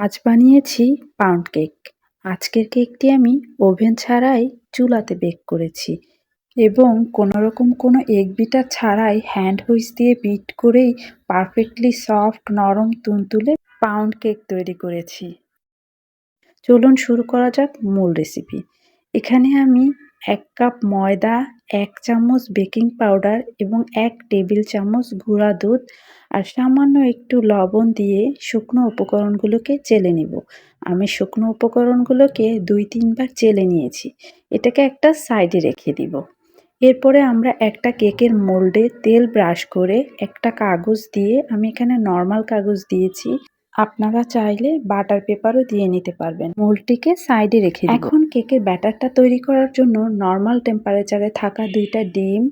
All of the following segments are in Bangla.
আজ বানিয়েছি পাউন্ড কেক। আজকের কেকটি আমি ওভেন ছাড়াই চুলাতে বেক করেছি এবং কোনোরকম কোনো এগ বিটার ছাড়াই হ্যান্ড হুইস দিয়ে বিট করেই পারফেক্টলি সফট নরম তুলতুলে পাউন্ড কেক তৈরি করেছি। চলুন শুরু করা যাক মূল রেসিপি। এখানে আমি 1 কাপ ময়দা, 1 চামচ বেকিং পাউডার এবং 1 টেবিল চামচ গুঁড়া দুধ আর সামান্য একটু লবণ দিয়ে শুকনো উপকরণগুলোকে চেলে নিব। আমি শুকনো উপকরণগুলোকে 2-3 বার চেলে নিয়েছি। এটাকে একটা সাইডে রেখে দিব। এরপরে আমরা একটা কেকের মোল্ডে তেল ব্রাশ করে একটা কাগজ দিয়ে, আমি এখানে নরমাল কাগজ দিয়েছি, আপনারা চাইলে বাটার পেপারও দিয়ে নিতে পারবেন। মোল্ডটিকে সাইডে রেখে দিব। এখন কেকের ব্যাটারটা তৈরি করার জন্য নরমাল টেম্পারেচারে থাকা 2টা ডিম,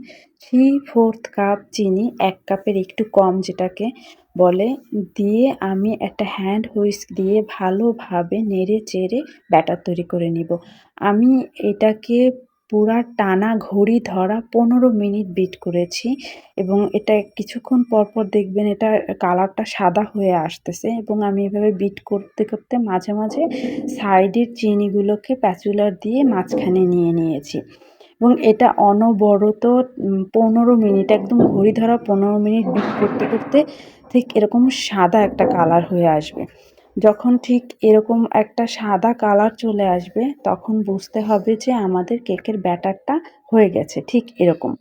3/4 কাপ চিনি, 1 কাপের একটু কম যেটাকে বলে, দিয়ে আমি একটা হ্যান্ড হুইস্ক দিয়ে ভালোভাবে নেড়ে চেড়ে ব্যাটার তৈরি করে নিব। আমি এটাকে পুরা টানা ঘড়ি ধরা 15 মিনিট বিট করেছি এবং এটা কিছুক্ষণ পর দেখবেন এটা কালারটা সাদা হয়ে আসতেছে এবং আমি এভাবে বিট করতে করতে মাঝে মাঝে সাইডের চিনিগুলোকে প্যাচুলার দিয়ে মাঝখানে নিয়ে নিয়েছি এবং এটা অনবরত 15 মিনিট, একদম ঘড়ি ধরা 15 মিনিট বিট করতে করতে ঠিক এরকম সাদা একটা কালার হয়ে আসবে। যখন ঠিক এরকম একটা সাদা কালার চলে আসবে তখন বুঝতে হবে যে আমাদের কেকের ব্যাটারটা হয়ে গেছে, ঠিক এরকম।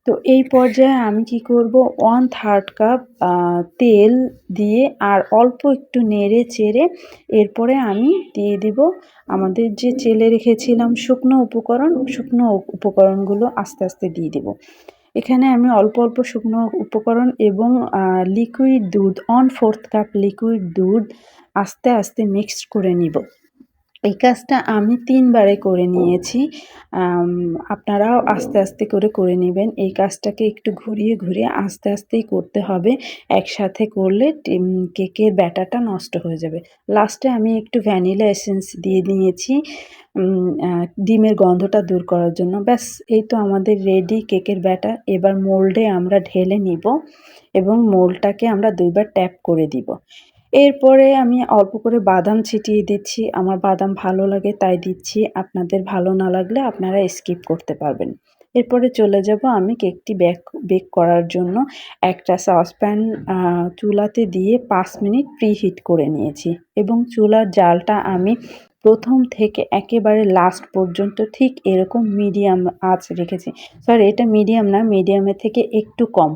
তো এই পর্যায়ে আমি কি করব, 1/3 কাপ তেল দিয়ে আর অল্প একটু নেড়ে চেড়ে এরপরে আমি দিয়ে দিব আমাদের যে চেলে রেখেছিলাম শুকনো উপকরণগুলো আস্তে আস্তে দিয়ে দিব। এখানে আমি অল্প অল্প শুকনো উপকরণ এবং লিকুইড দুধ, 1/4 কাপ লিকুইড দুধ আস্তে আস্তে মিক্সড করে নিব। এই কাজটা আমি 3 বারে করে নিয়েছি। আপনারাও আস্তে আস্তে করে নেবেন। এই কাজটাকে একটু ঘুরিয়ে আস্তে আস্তেই করতে হবে। একসাথে করলে কেকের ব্যাটারটা নষ্ট হয়ে যাবে। লাস্টে আমি একটু ভ্যানিলা এসেন্স দিয়ে নিয়েছি ডিমের গন্ধটা দূর করার জন্য। ব্যাস, এই তো আমাদের রেডি কেকের ব্যাটার। এবার মোল্ডে আমরা ঢেলে নিব এবং মোল্ডটাকে আমরা 2 বার ট্যাপ করে দিব। এরপরে আমি অল্প করে বাদাম ছিটিয়ে দিচ্ছি। আমার বাদাম ভালো লাগে তাই দিচ্ছি। আপনাদের ভালো না লাগলে আপনারা স্কিপ করতে পারবেন। এরপরে চলে যাব আমি কেকটি বেক করার জন্য। একটা সসপ্যান চুলাতে দিয়ে 5 মিনিট প্রিহিট করে নিয়েছি এবং চুলার জালটা আমি প্রথম থেকে একেবারে লাস্ট পর্যন্ত ঠিক এরকম মিডিয়াম আঁচ রেখেছি। সরি, এটা মিডিয়াম না, মিডিয়ামের থেকে একটু কম।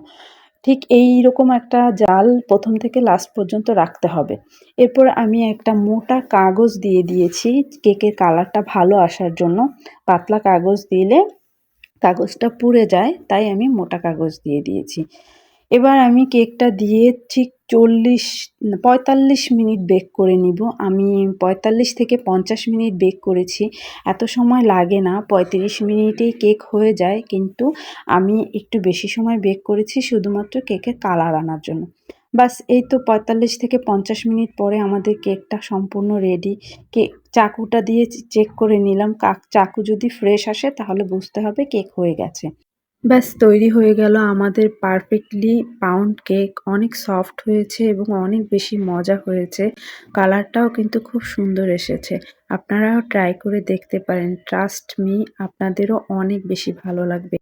ঠিক এইরকম একটা জাল প্রথম থেকে লাস্ট পর্যন্ত রাখতে হবে। এরপর আমি একটা মোটা কাগজ দিয়ে দিয়েছি কেকের কালারটা ভালো আসার জন্য। পাতলা কাগজ দিলে কাগজটা পুড়ে যায়, তাই আমি মোটা কাগজ দিয়ে দিয়েছি। এবার আমি কেকটা দিয়ে ঠিক 45 মিনিট বেক করে নিব। আমি 45 থেকে 50 মিনিট বেক করেছি। এত সময় লাগে না, 35 মিনিটেই কেক হয়ে যায়, কিন্তু আমি একটু বেশি সময় বেক করেছি শুধুমাত্র কেকের কালার আনার জন্য। বাস, এই তো 45 থেকে 50 মিনিট পরে আমাদের কেকটা সম্পূর্ণ রেডি। চাকুটা দিয়ে চেক করে নিলাম, চাকু যদি ফ্রেশ আসে তাহলে বুঝতে হবে কেক হয়ে গেছে। ব্যাস, তৈরি হয়ে গেল আমাদের পারফেক্টলি পাউন্ড কেক। অনেক সফট হয়েছে এবং অনেক বেশি মজা হয়েছে। কালারটাও কিন্তু খুব সুন্দর এসেছে। আপনারাও ট্রাই করে দেখতে পারেন। ট্রাস্ট মি, আপনাদেরও অনেক বেশি ভালো লাগবে।